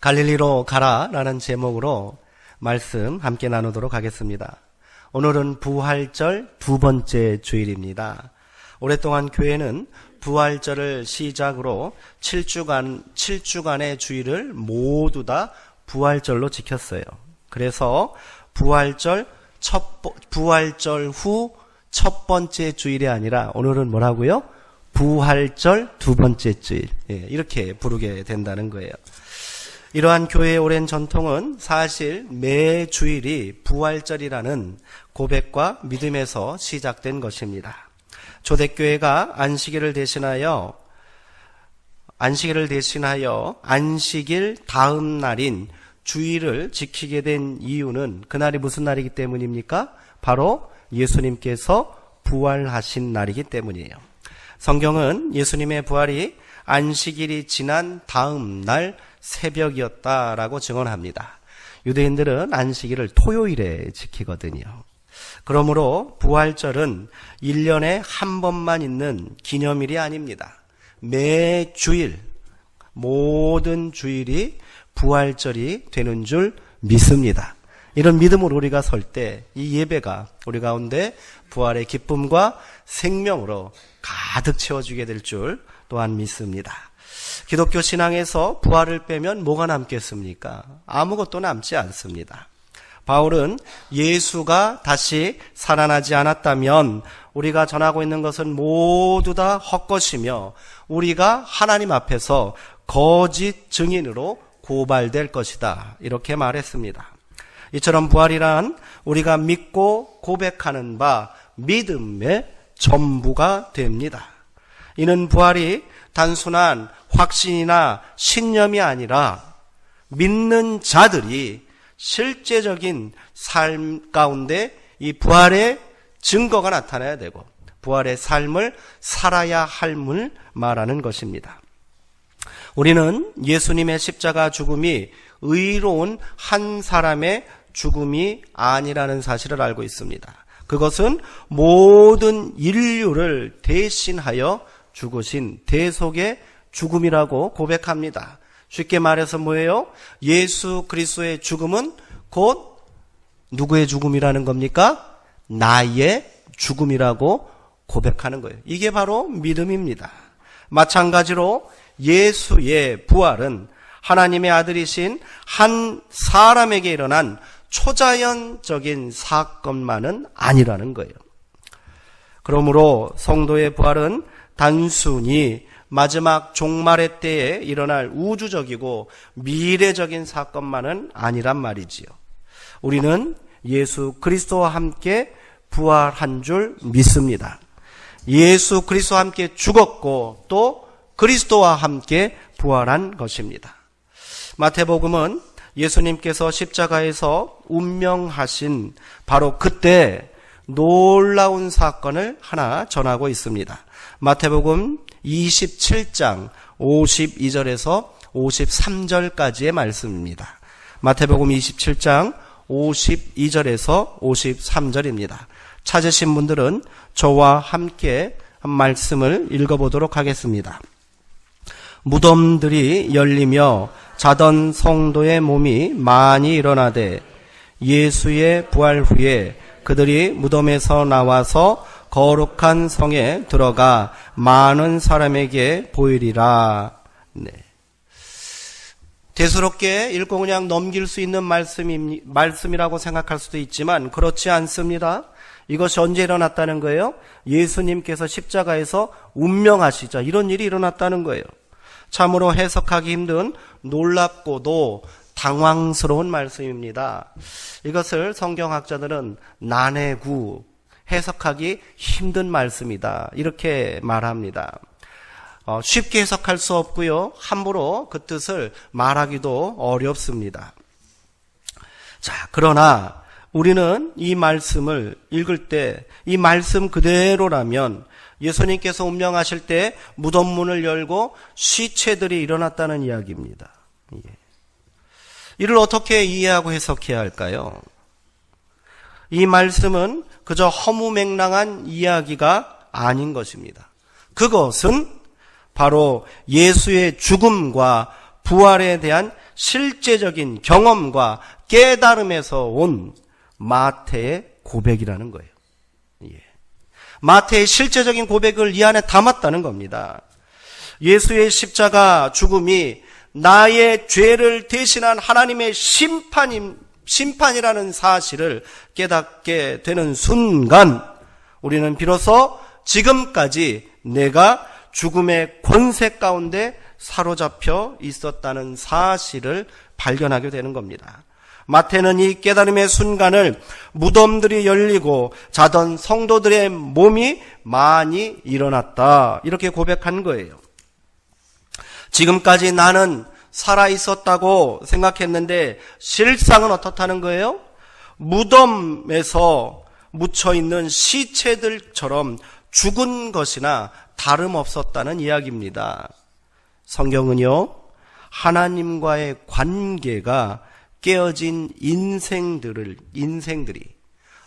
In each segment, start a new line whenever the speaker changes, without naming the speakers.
갈릴리로 가라라는 제목으로 말씀 함께 나누도록 하겠습니다. 오늘은 부활절 두 번째 주일입니다. 오랫동안 교회는 부활절을 시작으로 7주간의 주일을 모두 다 부활절로 지켰어요. 그래서 부활절 후 첫 번째 주일이 아니라 오늘은 뭐라고요? 부활절 두 번째 주일, 이렇게 부르게 된다는 거예요. 이러한 교회의 오랜 전통은 사실 매 주일이 부활절이라는 고백과 믿음에서 시작된 것입니다. 초대교회가 안식일을 대신하여 안식일 다음 날인 주일을 지키게 된 이유는 그날이 무슨 날이기 때문입니까? 바로 예수님께서 부활하신 날이기 때문이에요. 성경은 예수님의 부활이 안식일이 지난 다음 날 새벽이었다라고 증언합니다. 유대인들은 안식일을 토요일에 지키거든요. 그러므로 부활절은 1년에 한 번만 있는 기념일이 아닙니다. 매 주일, 모든 주일이 부활절이 되는 줄 믿습니다. 이런 믿음으로 우리가 설 때 이 예배가 우리 가운데 부활의 기쁨과 생명으로 가득 채워주게 될 줄 또한 믿습니다. 기독교 신앙에서 부활을 빼면 뭐가 남겠습니까? 아무것도 남지 않습니다. 바울은 예수가 다시 살아나지 않았다면 우리가 전하고 있는 것은 모두 다 헛것이며 우리가 하나님 앞에서 거짓 증인으로 고발될 것이다. 이렇게 말했습니다. 이처럼 부활이란 우리가 믿고 고백하는 바 믿음의 전부가 됩니다. 이는 부활이 단순한 확신이나 신념이 아니라 믿는 자들이 실제적인 삶 가운데 이 부활의 증거가 나타나야 되고 부활의 삶을 살아야 함을 말하는 것입니다. 우리는 예수님의 십자가 죽음이 의로운 한 사람의 죽음이 아니라는 사실을 알고 있습니다. 그것은 모든 인류를 대신하여 죽으신 대속의 죽음이라고 고백합니다. 쉽게 말해서 뭐예요? 예수 그리스도의 죽음은 곧 누구의 죽음이라는 겁니까? 나의 죽음이라고 고백하는 거예요. 이게 바로 믿음입니다. 마찬가지로 예수의 부활은 하나님의 아들이신 한 사람에게 일어난 초자연적인 사건만은 아니라는 거예요. 그러므로 성도의 부활은 단순히 마지막 종말의 때에 일어날 우주적이고 미래적인 사건만은 아니란 말이지요. 우리는 예수 그리스도와 함께 부활한 줄 믿습니다. 예수 그리스도와 함께 죽었고 또 그리스도와 함께 부활한 것입니다. 마태복음은 예수님께서 십자가에서 운명하신 바로 그때 놀라운 사건을 하나 전하고 있습니다. 마태복음 27장 52절에서 53절까지의 말씀입니다. 마태복음 27장 52절에서 53절입니다. 찾으신 분들은 저와 함께 한 말씀을 읽어보도록 하겠습니다. 무덤들이 열리며 자던 성도의 몸이 많이 일어나되 예수의 부활 후에 그들이 무덤에서 나와서 거룩한 성에 들어가 많은 사람에게 보이리라. 네. 대수롭게 읽고 그냥 넘길 수 있는 말씀이라고 생각할 수도 있지만 그렇지 않습니다. 이것이 언제 일어났다는 거예요? 예수님께서 십자가에서 운명하시자 이런 일이 일어났다는 거예요. 참으로 해석하기 힘든 놀랍고도 당황스러운 말씀입니다. 이것을 성경학자들은 난해구, 해석하기 힘든 말씀이다 이렇게 말합니다. 쉽게 해석할 수 없고요. 함부로 그 뜻을 말하기도 어렵습니다. 자, 그러나 우리는 이 말씀을 읽을 때 이 말씀 그대로라면 예수님께서 운명하실 때 무덤문을 열고 시체들이 일어났다는 이야기입니다. 이를 어떻게 이해하고 해석해야 할까요? 이 말씀은 그저 허무맹랑한 이야기가 아닌 것입니다. 그것은 바로 예수의 죽음과 부활에 대한 실제적인 경험과 깨달음에서 온 마태의 고백이라는 거예요. 예. 마태의 실제적인 고백을 이 안에 담았다는 겁니다. 예수의 십자가 죽음이 나의 죄를 대신한 하나님의 심판이라는 사실을 깨닫게 되는 순간 우리는 비로소 지금까지 내가 죽음의 권세 가운데 사로잡혀 있었다는 사실을 발견하게 되는 겁니다. 마태는 이 깨달음의 순간을 무덤들이 열리고 자던 성도들의 몸이 많이 일어났다, 이렇게 고백한 거예요. 지금까지 나는 살아 있었다고 생각했는데 실상은 어떻다는 거예요? 무덤에서 묻혀있는 시체들처럼 죽은 것이나 다름없었다는 이야기입니다. 성경은요, 하나님과의 관계가 깨어진 인생들이,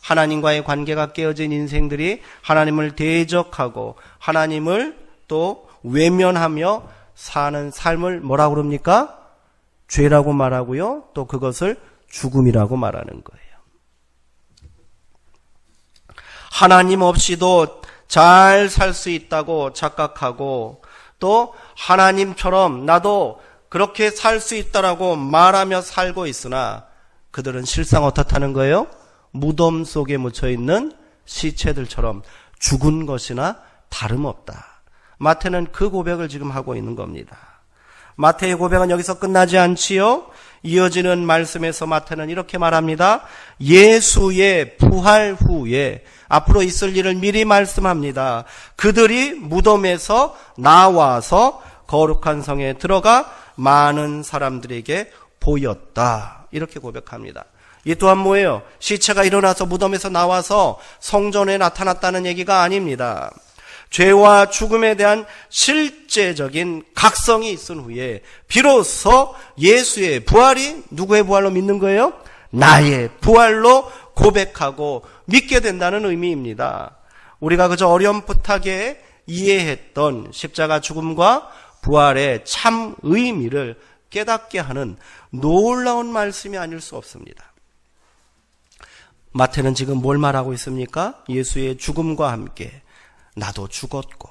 하나님과의 관계가 깨어진 인생들이 하나님을 대적하고 하나님을 또 외면하며 사는 삶을 뭐라고 그럽니까? 죄라고 말하고요, 또 그것을 죽음이라고 말하는 거예요. 하나님 없이도 잘 살 수 있다고 착각하고 또 하나님처럼 나도 그렇게 살 수 있다라고 말하며 살고 있으나 그들은 실상 어떻다는 거예요? 무덤 속에 묻혀있는 시체들처럼 죽은 것이나 다름없다. 마태는 그 고백을 지금 하고 있는 겁니다. 마태의 고백은 여기서 끝나지 않지요. 이어지는 말씀에서 마태는 이렇게 말합니다. 예수의 부활 후에 앞으로 있을 일을 미리 말씀합니다. 그들이 무덤에서 나와서 거룩한 성에 들어가 많은 사람들에게 보였다, 이렇게 고백합니다. 이 또한 뭐예요? 시체가 일어나서 무덤에서 나와서 성전에 나타났다는 얘기가 아닙니다. 죄와 죽음에 대한 실제적인 각성이 있은 후에 비로소 예수의 부활이 누구의 부활로 믿는 거예요? 나의 부활로 고백하고 믿게 된다는 의미입니다. 우리가 그저 어렴풋하게 이해했던 십자가 죽음과 부활의 참 의미를 깨닫게 하는 놀라운 말씀이 아닐 수 없습니다. 마태는 지금 뭘 말하고 있습니까? 예수의 죽음과 함께 나도 죽었고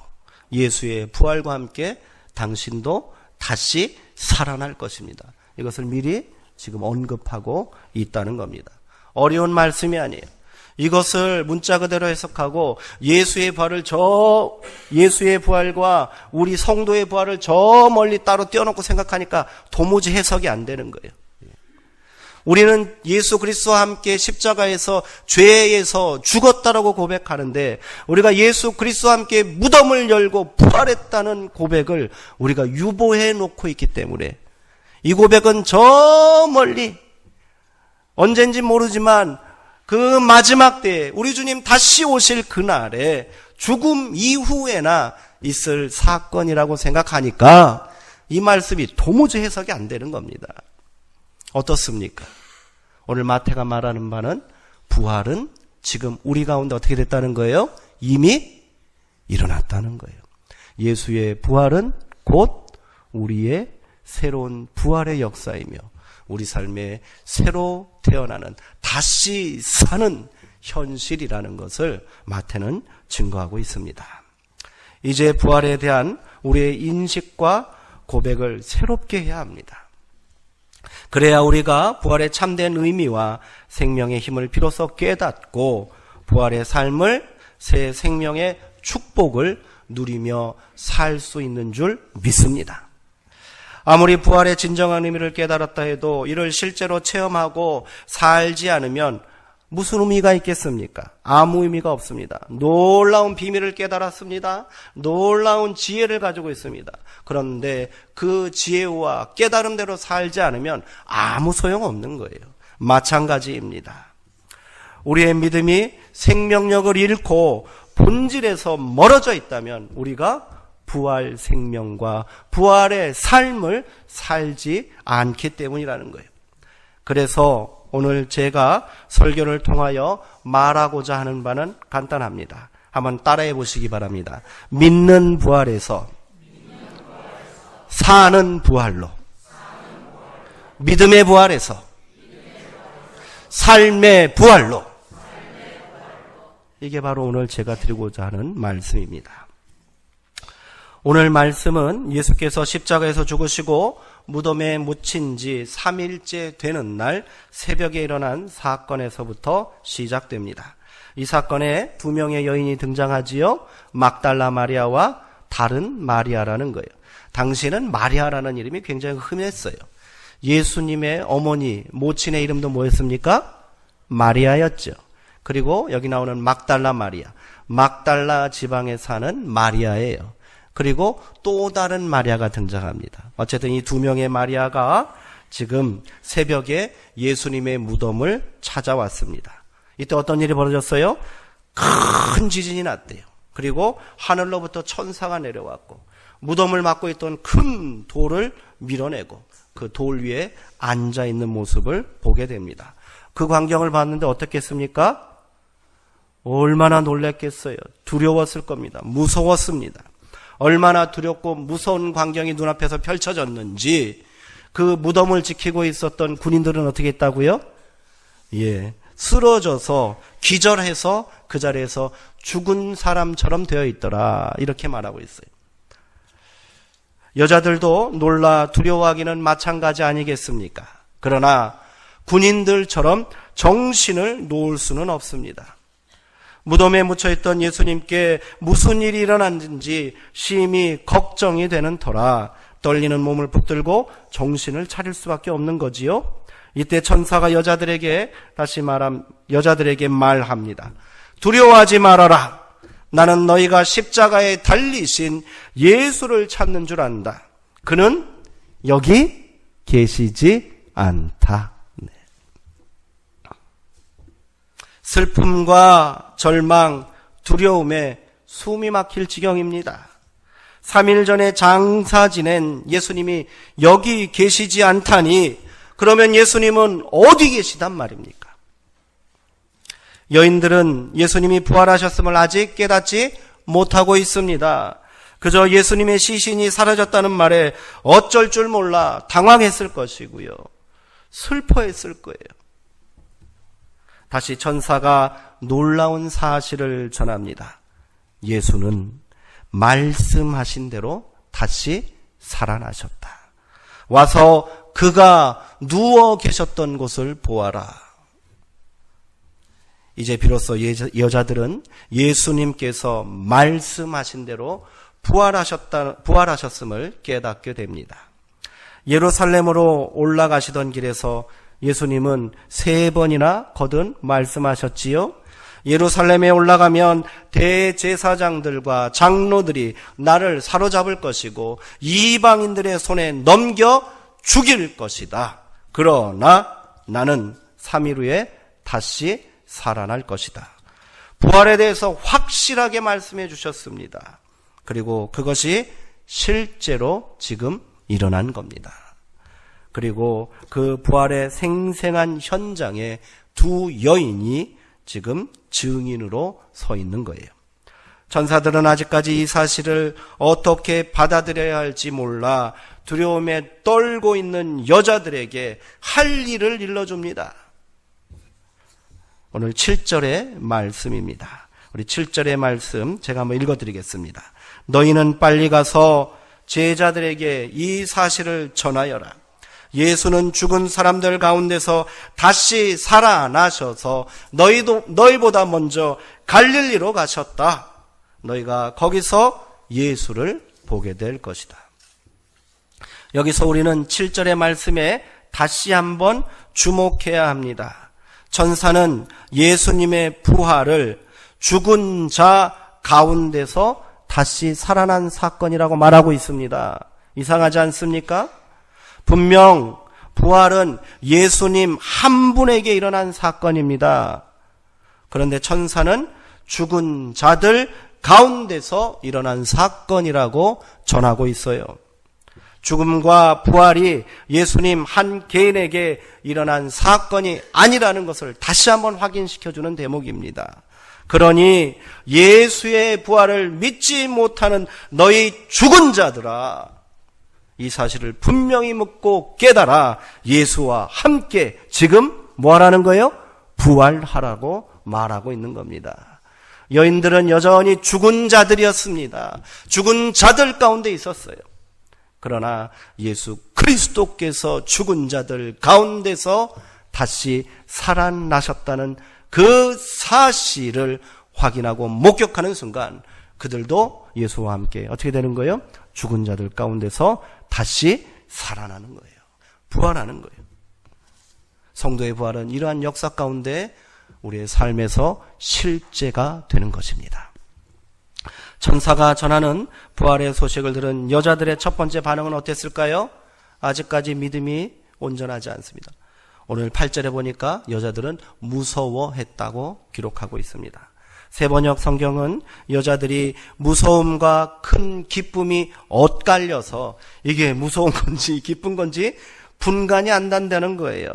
예수의 부활과 함께 당신도 다시 살아날 것입니다. 이것을 미리 지금 언급하고 있다는 겁니다. 어려운 말씀이 아니에요. 이것을 문자 그대로 해석하고 예수의 부활과 우리 성도의 부활을 저 멀리 따로 떼어놓고 생각하니까 도무지 해석이 안 되는 거예요. 우리는 예수 그리스도와 함께 십자가에서 죄에서 죽었다라고 고백하는데 우리가 예수 그리스도와 함께 무덤을 열고 부활했다는 고백을 우리가 유보해 놓고 있기 때문에 이 고백은 저 멀리 언젠지 모르지만 그 마지막 때에 우리 주님 다시 오실 그날에 죽음 이후에나 있을 사건이라고 생각하니까 이 말씀이 도무지 해석이 안 되는 겁니다. 어떻습니까? 오늘 마태가 말하는 바는 부활은 지금 우리 가운데 어떻게 됐다는 거예요? 이미 일어났다는 거예요. 예수의 부활은 곧 우리의 새로운 부활의 역사이며 우리 삶에 새로 태어나는 다시 사는 현실이라는 것을 마태는 증거하고 있습니다. 이제 부활에 대한 우리의 인식과 고백을 새롭게 해야 합니다. 그래야 우리가 부활의 참된 의미와 생명의 힘을 비로소 깨닫고 부활의 삶을 새 생명의 축복을 누리며 살 수 있는 줄 믿습니다. 아무리 부활의 진정한 의미를 깨달았다 해도 이를 실제로 체험하고 살지 않으면 무슨 의미가 있겠습니까? 아무 의미가 없습니다. 놀라운 비밀을 깨달았습니다. 놀라운 지혜를 가지고 있습니다. 그런데 그 지혜와 깨달음대로 살지 않으면 아무 소용없는 거예요. 마찬가지입니다. 우리의 믿음이 생명력을 잃고 본질에서 멀어져 있다면 우리가 부활 생명과 부활의 삶을 살지 않기 때문이라는 거예요. 그래서 오늘 제가 설교를 통하여 말하고자 하는 바는 간단합니다. 한번 따라해 보시기 바랍니다. 믿는 부활에서 사는 부활로 믿음의 부활에서 삶의 부활로. 이게 바로 오늘 제가 드리고자 하는 말씀입니다. 오늘 말씀은 예수께서 십자가에서 죽으시고 무덤에 묻힌 지 3일째 되는 날 새벽에 일어난 사건에서부터 시작됩니다. 이 사건에 두 명의 여인이 등장하지요. 막달라 마리아와 다른 마리아라는 거예요. 당시에는 마리아라는 이름이 굉장히 흔했어요. 예수님의 어머니, 모친의 이름도 뭐였습니까? 마리아였죠. 그리고 여기 나오는 막달라 마리아, 막달라 지방에 사는 마리아예요. 그리고 또 다른 마리아가 등장합니다. 어쨌든 이 두 명의 마리아가 지금 새벽에 예수님의 무덤을 찾아왔습니다. 이때 어떤 일이 벌어졌어요? 큰 지진이 났대요. 그리고 하늘로부터 천사가 내려왔고 무덤을 막고 있던 큰 돌을 밀어내고 그 돌 위에 앉아있는 모습을 보게 됩니다. 그 광경을 봤는데 어떻겠습니까? 얼마나 놀랐겠어요. 두려웠을 겁니다. 무서웠습니다. 얼마나 두렵고 무서운 광경이 눈앞에서 펼쳐졌는지 그 무덤을 지키고 있었던 군인들은 어떻게 했다고요? 쓰러져서 기절해서 그 자리에서 죽은 사람처럼 되어 있더라. 이렇게 말하고 있어요. 여자들도 놀라 두려워하기는 마찬가지 아니겠습니까? 그러나 군인들처럼 정신을 놓을 수는 없습니다. 무덤에 묻혀있던 예수님께 무슨 일이 일어났는지 심히 걱정이 되는 터라 떨리는 몸을 붙들고 정신을 차릴 수밖에 없는 거지요. 이때 천사가 여자들에게 말합니다. 두려워하지 말아라. 나는 너희가 십자가에 달리신 예수를 찾는 줄 안다. 그는 여기 계시지 않다. 슬픔과 절망, 두려움에 숨이 막힐 지경입니다. 3일 전에 장사 지낸 예수님이 여기 계시지 않다니 그러면 예수님은 어디 계시단 말입니까? 여인들은 예수님이 부활하셨음을 아직 깨닫지 못하고 있습니다. 그저 예수님의 시신이 사라졌다는 말에 어쩔 줄 몰라 당황했을 것이고요. 슬퍼했을 거예요. 다시 천사가 놀라운 사실을 전합니다. 예수는 말씀하신 대로 다시 살아나셨다. 와서 그가 누워 계셨던 곳을 보아라. 이제 비로소 여자들은 예수님께서 말씀하신 대로 부활하셨음을 깨닫게 됩니다. 예루살렘으로 올라가시던 길에서 예수님은 3번이나 거듭 말씀하셨지요. 예루살렘에 올라가면 대제사장들과 장로들이 나를 사로잡을 것이고 이방인들의 손에 넘겨 죽일 것이다. 그러나 나는 3일 후에 다시 살아날 것이다. 부활에 대해서 확실하게 말씀해 주셨습니다. 그리고 그것이 실제로 지금 일어난 겁니다. 그리고 그 부활의 생생한 현장에 두 여인이 지금 증인으로 서 있는 거예요. 천사들은 아직까지 이 사실을 어떻게 받아들여야 할지 몰라 두려움에 떨고 있는 여자들에게 할 일을 일러줍니다. 오늘 7절의 말씀입니다. 우리 7절의 말씀 제가 한번 읽어드리겠습니다. 너희는 빨리 가서 제자들에게 이 사실을 전하여라. 예수는 죽은 사람들 가운데서 다시 살아나셔서 너희보다 먼저 갈릴리로 가셨다. 너희가 거기서 예수를 보게 될 것이다. 여기서 우리는 7절의 말씀에 다시 한번 주목해야 합니다. 천사는 예수님의 부활을 죽은 자 가운데서 다시 살아난 사건이라고 말하고 있습니다. 이상하지 않습니까? 분명 부활은 예수님 한 분에게 일어난 사건입니다. 그런데 천사는 죽은 자들 가운데서 일어난 사건이라고 전하고 있어요. 죽음과 부활이 예수님 한 개인에게 일어난 사건이 아니라는 것을 다시 한번 확인시켜주는 대목입니다. 그러니 예수의 부활을 믿지 못하는 너희 죽은 자들아, 이 사실을 분명히 묻고 깨달아 예수와 함께 지금 뭐 하라는 거예요? 부활하라고 말하고 있는 겁니다. 여인들은 여전히 죽은 자들이었습니다. 죽은 자들 가운데 있었어요. 그러나 예수 그리스도께서 죽은 자들 가운데서 다시 살아나셨다는 그 사실을 확인하고 목격하는 순간 그들도 예수와 함께 어떻게 되는 거예요? 죽은 자들 가운데서 다시 살아나는 거예요. 부활하는 거예요. 성도의 부활은 이러한 역사 가운데 우리의 삶에서 실제가 되는 것입니다. 천사가 전하는 부활의 소식을 들은 여자들의 첫 번째 반응은 어땠을까요? 아직까지 믿음이 온전하지 않습니다. 오늘 8절에 보니까 여자들은 무서워했다고 기록하고 있습니다. 세번역 성경은 여자들이 무서움과 큰 기쁨이 엇갈려서 이게 무서운 건지 기쁜 건지 분간이 안 된다는 거예요.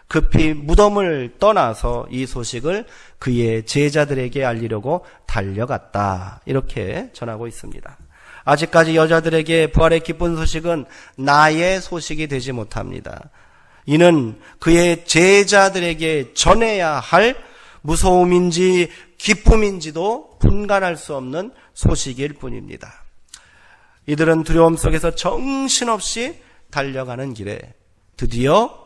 급히 무덤을 떠나서 이 소식을 그의 제자들에게 알리려고 달려갔다. 이렇게 전하고 있습니다. 아직까지 여자들에게 부활의 기쁜 소식은 나의 소식이 되지 못합니다. 이는 그의 제자들에게 전해야 할 무서움인지 기쁨인지도 분간할 수 없는 소식일 뿐입니다. 이들은 두려움 속에서 정신없이 달려가는 길에 드디어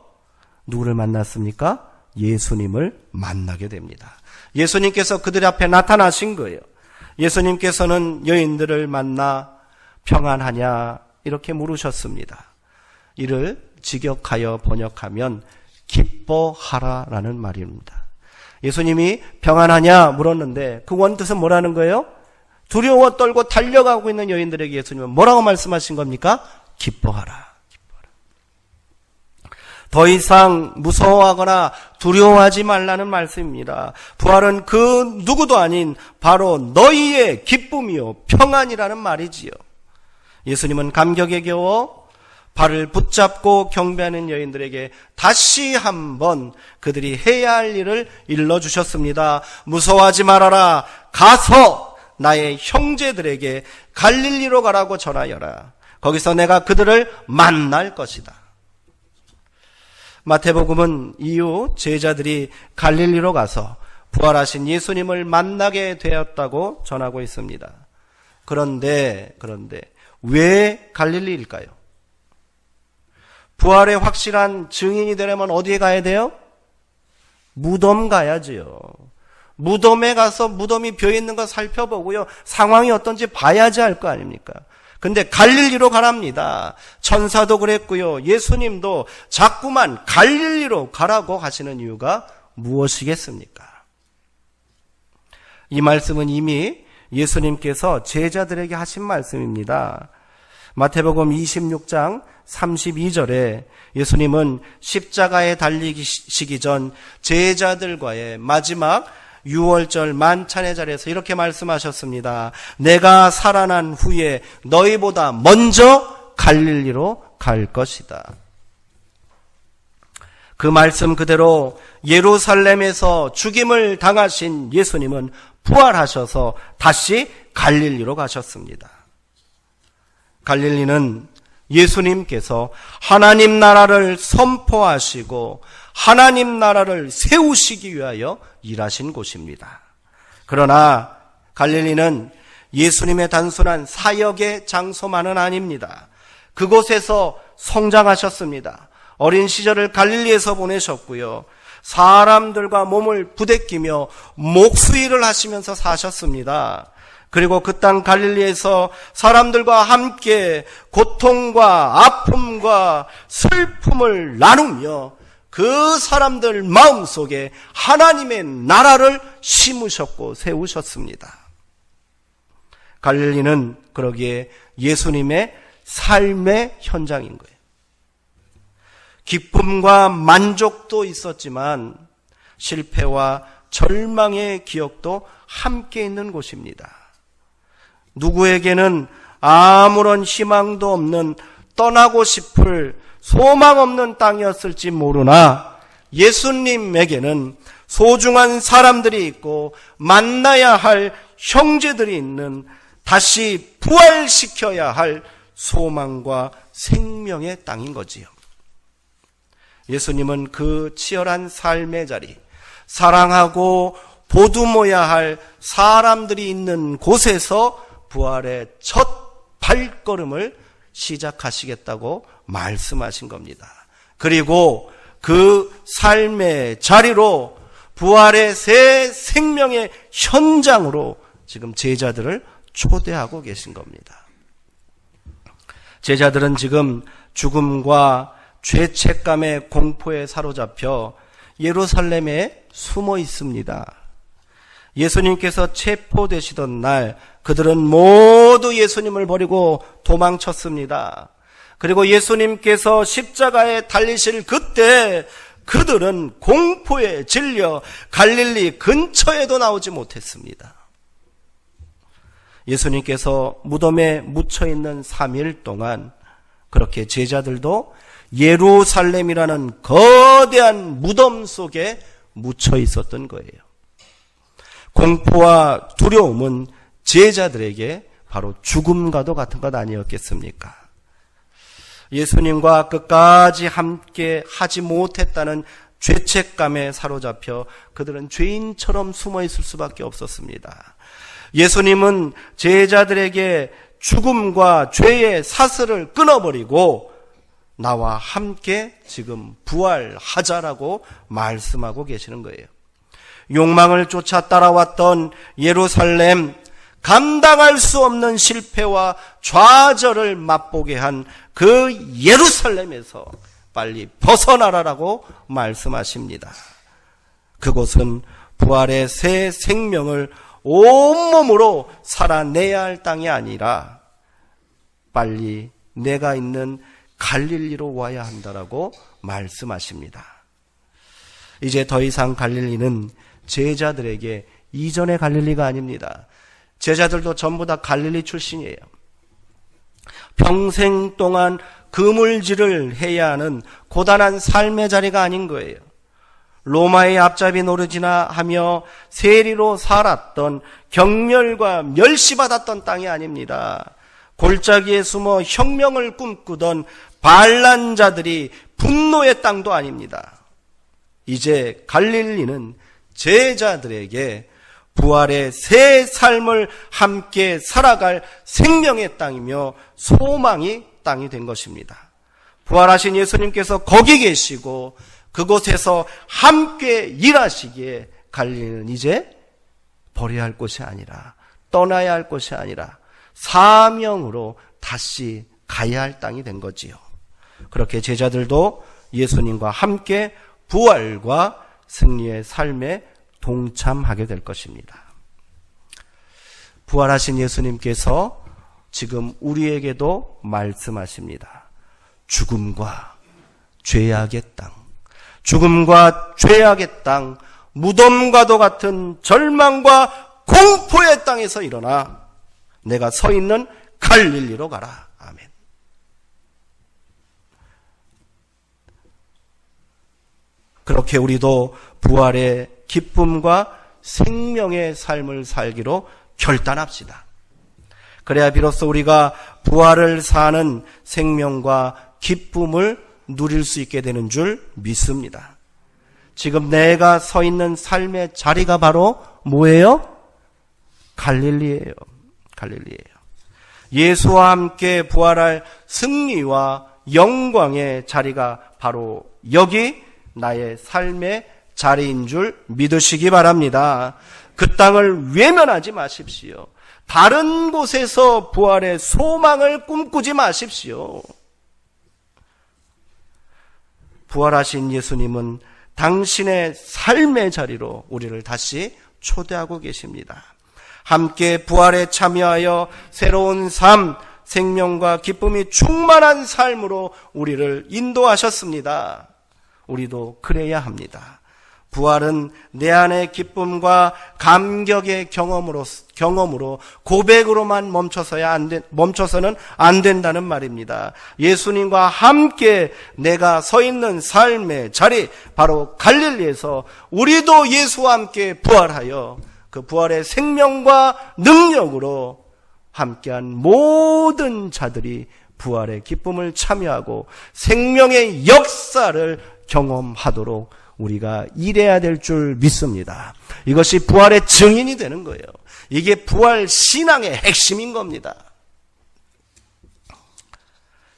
누구를 만났습니까? 예수님을 만나게 됩니다. 예수님께서 그들 앞에 나타나신 거예요. 예수님께서는 여인들을 만나 평안하냐 이렇게 물으셨습니다. 이를 직역하여 번역하면 기뻐하라라는 말입니다. 예수님이 평안하냐 물었는데 그 원뜻은 뭐라는 거예요? 두려워 떨고 달려가고 있는 여인들에게 예수님은 뭐라고 말씀하신 겁니까? 기뻐하라. 더 이상 무서워하거나 두려워하지 말라는 말씀입니다. 부활은 그 누구도 아닌 바로 너희의 기쁨이요 평안이라는 말이지요. 예수님은 감격에 겨워 발을 붙잡고 경배하는 여인들에게 다시 한번 그들이 해야 할 일을 일러주셨습니다. 무서워하지 말아라. 가서 나의 형제들에게 갈릴리로 가라고 전하여라. 거기서 내가 그들을 만날 것이다. 마태복음은 이후 제자들이 갈릴리로 가서 부활하신 예수님을 만나게 되었다고 전하고 있습니다. 그런데 왜 갈릴리일까요? 부활의 확실한 증인이 되려면 어디에 가야 돼요? 무덤 가야지요. 무덤에 가서 무덤이 비어있는 거 살펴보고요. 상황이 어떤지 봐야지 할 거 아닙니까? 근데 갈릴리로 가랍니다. 천사도 그랬고요. 예수님도 자꾸만 갈릴리로 가라고 하시는 이유가 무엇이겠습니까? 이 말씀은 이미 예수님께서 제자들에게 하신 말씀입니다. 마태복음 26장 32절에 예수님은 십자가에 달리시기 전 제자들과의 마지막 유월절 만찬의 자리에서 이렇게 말씀하셨습니다. 내가 살아난 후에 너희보다 먼저 갈릴리로 갈 것이다. 그 말씀 그대로 예루살렘에서 죽임을 당하신 예수님은 부활하셔서 다시 갈릴리로 가셨습니다. 갈릴리는 예수님께서 하나님 나라를 선포하시고 하나님 나라를 세우시기 위하여 일하신 곳입니다. 그러나 갈릴리는 예수님의 단순한 사역의 장소만은 아닙니다. 그곳에서 성장하셨습니다. 어린 시절을 갈릴리에서 보내셨고요. 사람들과 몸을 부대끼며 목수일을 하시면서 사셨습니다. 그리고 그 땅 갈릴리에서 사람들과 함께 고통과 아픔과 슬픔을 나누며 그 사람들 마음속에 하나님의 나라를 심으셨고 세우셨습니다. 갈릴리는 그러기에 예수님의 삶의 현장인 거예요. 기쁨과 만족도 있었지만 실패와 절망의 기억도 함께 있는 곳입니다. 누구에게는 아무런 희망도 없는 떠나고 싶을 소망 없는 땅이었을지 모르나 예수님에게는 소중한 사람들이 있고 만나야 할 형제들이 있는 다시 부활시켜야 할 소망과 생명의 땅인 거지요. 예수님은 그 치열한 삶의 자리, 사랑하고 보듬어야 할 사람들이 있는 곳에서 부활의 첫 발걸음을 시작하시겠다고 말씀하신 겁니다. 그리고 그 삶의 자리로 부활의 새 생명의 현장으로 지금 제자들을 초대하고 계신 겁니다. 제자들은 지금 죽음과 죄책감의 공포에 사로잡혀 예루살렘에 숨어 있습니다. 예수님께서 체포되시던 날 그들은 모두 예수님을 버리고 도망쳤습니다. 그리고 예수님께서 십자가에 달리실 그때 그들은 공포에 질려 갈릴리 근처에도 나오지 못했습니다. 예수님께서 무덤에 묻혀있는 3일 동안 그렇게 제자들도 예루살렘이라는 거대한 무덤 속에 묻혀 있었던 거예요. 공포와 두려움은 제자들에게 바로 죽음과도 같은 것 아니었겠습니까? 예수님과 끝까지 함께 하지 못했다는 죄책감에 사로잡혀 그들은 죄인처럼 숨어 있을 수밖에 없었습니다. 예수님은 제자들에게 죽음과 죄의 사슬을 끊어버리고 나와 함께 지금 부활하자라고 말씀하고 계시는 거예요. 욕망을 쫓아 따라왔던 예루살렘, 감당할 수 없는 실패와 좌절을 맛보게 한 그 예루살렘에서 빨리 벗어나라라고 말씀하십니다. 그곳은 부활의 새 생명을 온몸으로 살아내야 할 땅이 아니라 빨리 내가 있는 갈릴리로 와야 한다라고 말씀하십니다. 이제 더 이상 갈릴리는 제자들에게 이전의 갈릴리가 아닙니다. 제자들도 전부 다 갈릴리 출신이에요. 평생 동안 그물질을 해야 하는 고단한 삶의 자리가 아닌 거예요. 로마의 앞잡이 노릇이나 하며 세리로 살았던 경멸과 멸시받았던 땅이 아닙니다. 골짜기에 숨어 혁명을 꿈꾸던 반란자들이 분노의 땅도 아닙니다. 이제 갈릴리는 제자들에게 부활의 새 삶을 함께 살아갈 생명의 땅이며 소망이 땅이 된 것입니다. 부활하신 예수님께서 거기 계시고 그곳에서 함께 일하시기에 갈릴리는 이제 버려야 할 곳이 아니라 떠나야 할 곳이 아니라 사명으로 다시 가야 할 땅이 된 거지요. 그렇게 제자들도 예수님과 함께 부활과 승리의 삶에 동참하게 될 것입니다. 부활하신 예수님께서 지금 우리에게도 말씀하십니다. 죽음과 죄악의 땅, 죽음과 죄악의 땅, 무덤과도 같은 절망과 공포의 땅에서 일어나 내가 서 있는 갈릴리로 가라. 아멘. 그렇게 우리도 부활의 기쁨과 생명의 삶을 살기로 결단합시다. 그래야 비로소 우리가 부활을 사는 생명과 기쁨을 누릴 수 있게 되는 줄 믿습니다. 지금 내가 서 있는 삶의 자리가 바로 뭐예요? 갈릴리예요. 갈릴리예요. 예수와 함께 부활할 승리와 영광의 자리가 바로 여기 나의 삶의 자리인 줄 믿으시기 바랍니다. 그 땅을 외면하지 마십시오. 다른 곳에서 부활의 소망을 꿈꾸지 마십시오. 부활하신 예수님은 당신의 삶의 자리로 우리를 다시 초대하고 계십니다. 함께 부활에 참여하여 새로운 삶, 생명과 기쁨이 충만한 삶으로 우리를 인도하셨습니다. 우리도 그래야 합니다. 부활은 내 안의 기쁨과 감격의 경험으로 고백으로만 멈춰서는 안 된다는 말입니다. 예수님과 함께 내가 서 있는 삶의 자리, 바로 갈릴리에서 우리도 예수와 함께 부활하여 그 부활의 생명과 능력으로 함께한 모든 자들이 부활의 기쁨을 참여하고 생명의 역사를 경험하도록 우리가 일해야 될 줄 믿습니다. 이것이 부활의 증인이 되는 거예요. 이게 부활 신앙의 핵심인 겁니다.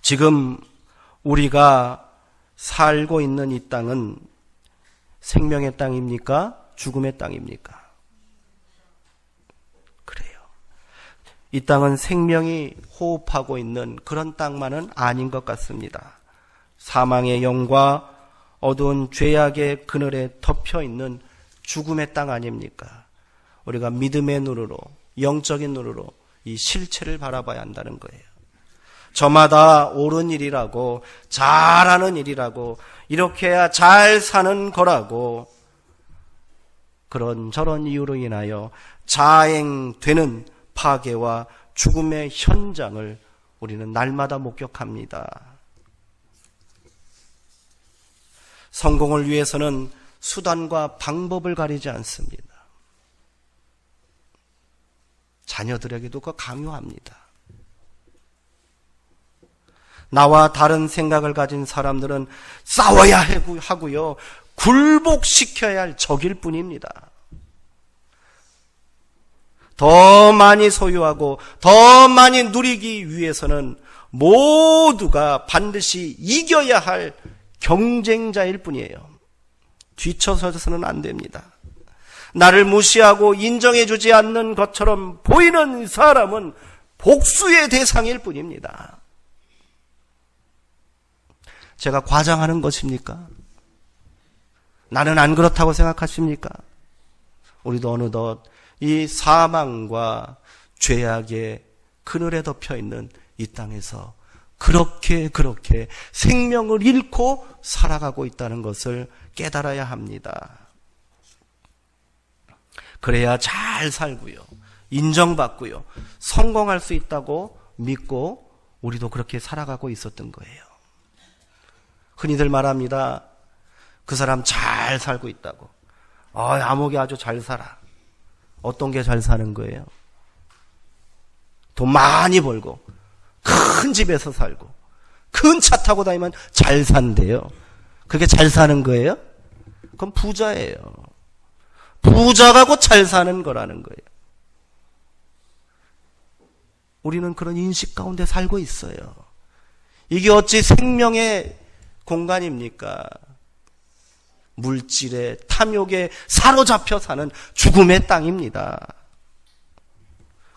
지금 우리가 살고 있는 이 땅은 생명의 땅입니까? 죽음의 땅입니까? 그래요. 이 땅은 생명이 호흡하고 있는 그런 땅만은 아닌 것 같습니다. 사망의 영과 어두운 죄악의 그늘에 덮여 있는 죽음의 땅 아닙니까? 우리가 믿음의 눈으로, 영적인 눈으로 이 실체를 바라봐야 한다는 거예요. 저마다 옳은 일이라고, 잘하는 일이라고, 이렇게 해야 잘 사는 거라고, 그런 저런 이유로 인하여 자행되는 파괴와 죽음의 현장을 우리는 날마다 목격합니다. 성공을 위해서는 수단과 방법을 가리지 않습니다. 자녀들에게도 그거 강요합니다. 나와 다른 생각을 가진 사람들은 싸워야 하고요, 굴복시켜야 할 적일 뿐입니다. 더 많이 소유하고 더 많이 누리기 위해서는 모두가 반드시 이겨야 할 경쟁자일 뿐이에요. 뒤쳐서서는 안 됩니다. 나를 무시하고 인정해주지 않는 것처럼 보이는 사람은 복수의 대상일 뿐입니다. 제가 과장하는 것입니까? 나는 안 그렇다고 생각하십니까? 우리도 어느덧 이 사망과 죄악의 그늘에 덮여 있는 이 땅에서 그렇게 생명을 잃고 살아가고 있다는 것을 깨달아야 합니다. 그래야 잘 살고요, 인정받고요, 성공할 수 있다고 믿고 우리도 그렇게 살아가고 있었던 거예요. 흔히들 말합니다. 그 사람 잘 살고 있다고. 아목이 아주 잘 살아. 어떤 게 잘 사는 거예요? 돈 많이 벌고 큰 집에서 살고 큰 차 타고 다니면 잘 산대요. 그게 잘 사는 거예요? 그건 부자예요. 부자가 곧 잘 사는 거라는 거예요. 우리는 그런 인식 가운데 살고 있어요. 이게 어찌 생명의 공간입니까? 물질의 탐욕에 사로잡혀 사는 죽음의 땅입니다.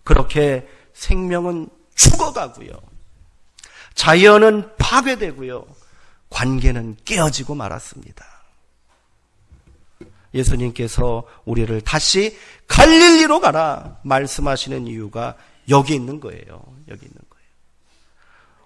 그렇게 생명은 죽어가고요, 자연은 파괴되고요, 관계는 깨어지고 말았습니다. 예수님께서 우리를 다시 갈릴리로 가라 말씀하시는 이유가 여기 있는 거예요. 여기 있는 거예요.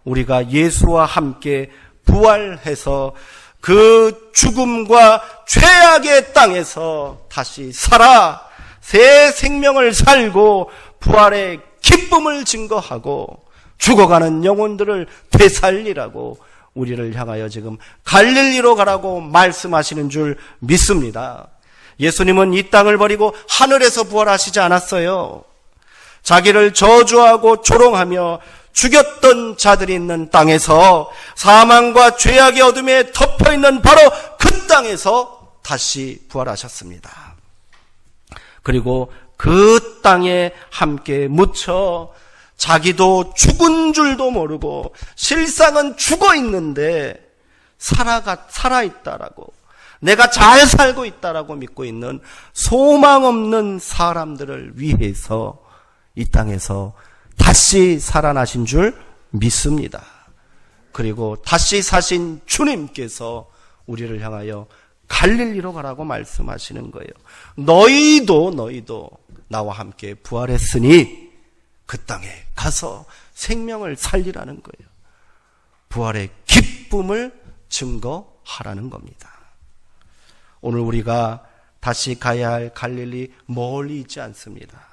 우리가 예수와 함께 부활해서 그 죽음과 죄악의 땅에서 다시 살아 새 생명을 살고 부활의 기쁨을 증거하고 죽어가는 영혼들을 되살리라고 우리를 향하여 지금 갈릴리로 가라고 말씀하시는 줄 믿습니다. 예수님은 이 땅을 버리고 하늘에서 부활하시지 않았어요. 자기를 저주하고 조롱하며 죽였던 자들이 있는 땅에서, 사망과 죄악의 어둠에 덮여있는 바로 그 땅에서 다시 부활하셨습니다. 그리고 그 땅에 함께 묻혀 자기도 죽은 줄도 모르고 실상은 죽어 있는데 살아있다라고, 내가 잘 살고 있다라고 믿고 있는 소망 없는 사람들을 위해서 이 땅에서 다시 살아나신 줄 믿습니다. 그리고 다시 사신 주님께서 우리를 향하여 갈릴리로 가라고 말씀하시는 거예요. 너희도 나와 함께 부활했으니 그 땅에 가서 생명을 살리라는 거예요. 부활의 기쁨을 증거하라는 겁니다. 오늘 우리가 다시 가야 할 갈릴리 멀리 있지 않습니다.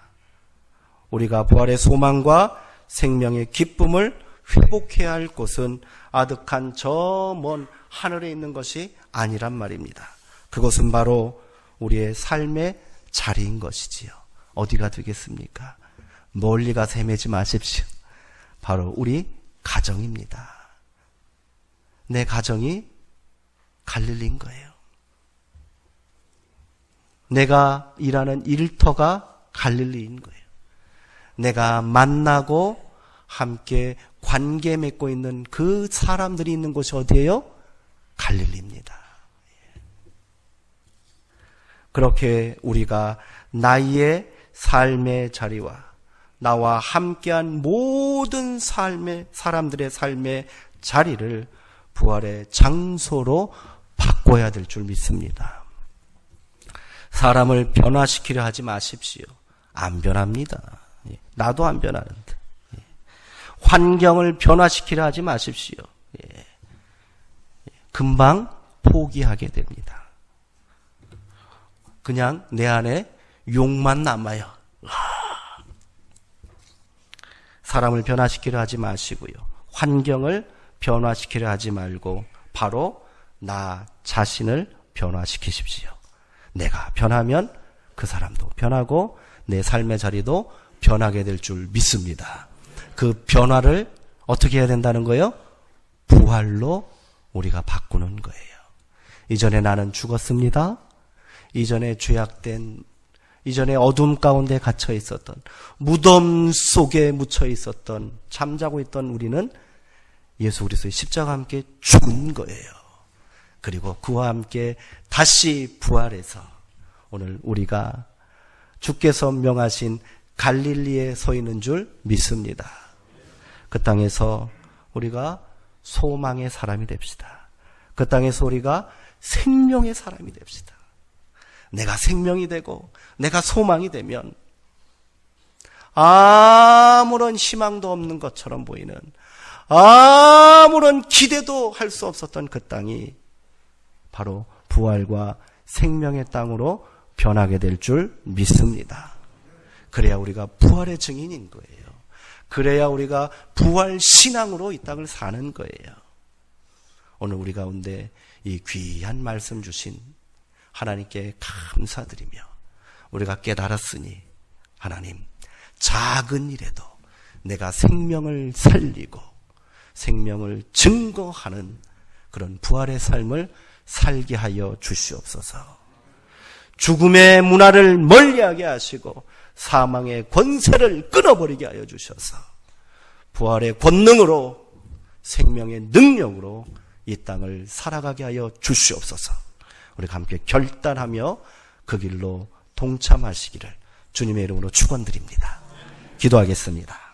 우리가 부활의 소망과 생명의 기쁨을 회복해야 할 곳은 아득한 저 먼 하늘에 있는 것이 아니란 말입니다. 그것은 바로 우리의 삶의 자리인 것이지요. 어디가 되겠습니까? 멀리 가서 헤매지 마십시오. 바로 우리 가정입니다. 내 가정이 갈릴리인 거예요. 내가 일하는 일터가 갈릴리인 거예요. 내가 만나고 함께 관계 맺고 있는 그 사람들이 있는 곳이 어디예요? 갈릴리입니다. 그렇게 우리가 나의 삶의 자리와 나와 함께한 모든 사람들의 삶의 자리를 부활의 장소로 바꿔야 될 줄 믿습니다. 사람을 변화시키려 하지 마십시오. 안 변합니다. 나도 안 변하는데. 환경을 변화시키려 하지 마십시오. 금방 포기하게 됩니다. 그냥 내 안에 욕만 남아요. 사람을 변화시키려 하지 마시고요. 환경을 변화시키려 하지 말고 바로 나 자신을 변화시키십시오. 내가 변하면 그 사람도 변하고 내 삶의 자리도 변하게 될 줄 믿습니다. 그 변화를 어떻게 해야 된다는 거예요? 부활로 우리가 바꾸는 거예요. 이전에 나는 죽었습니다. 이전에 죄악된, 이전에 어둠 가운데 갇혀 있었던, 무덤 속에 묻혀 있었던, 잠자고 있던 우리는 예수 그리스도의 십자가와 함께 죽은 거예요. 그리고 그와 함께 다시 부활해서 오늘 우리가 주께서 명하신 갈릴리에 서 있는 줄 믿습니다. 그 땅에서 우리가 소망의 사람이 됩시다. 그 땅에서 우리가 생명의 사람이 됩시다. 내가 생명이 되고 내가 소망이 되면 아무런 희망도 없는 것처럼 보이는, 아무런 기대도 할 수 없었던 그 땅이 바로 부활과 생명의 땅으로 변하게 될 줄 믿습니다. 그래야 우리가 부활의 증인인 거예요. 그래야 우리가 부활 신앙으로 이 땅을 사는 거예요. 오늘 우리 가운데 이 귀한 말씀 주신 하나님께 감사드리며 우리가 깨달았으니 하나님, 작은 일에도 내가 생명을 살리고 생명을 증거하는 그런 부활의 삶을 살게 하여 주시옵소서. 죽음의 문화를 멀리하게 하시고 사망의 권세를 끊어버리게 하여 주셔서 부활의 권능으로 생명의 능력으로 이 땅을 살아가게 하여 주시옵소서. 우리가 함께 결단하며 그 길로 동참하시기를 주님의 이름으로 축원드립니다. 기도하겠습니다.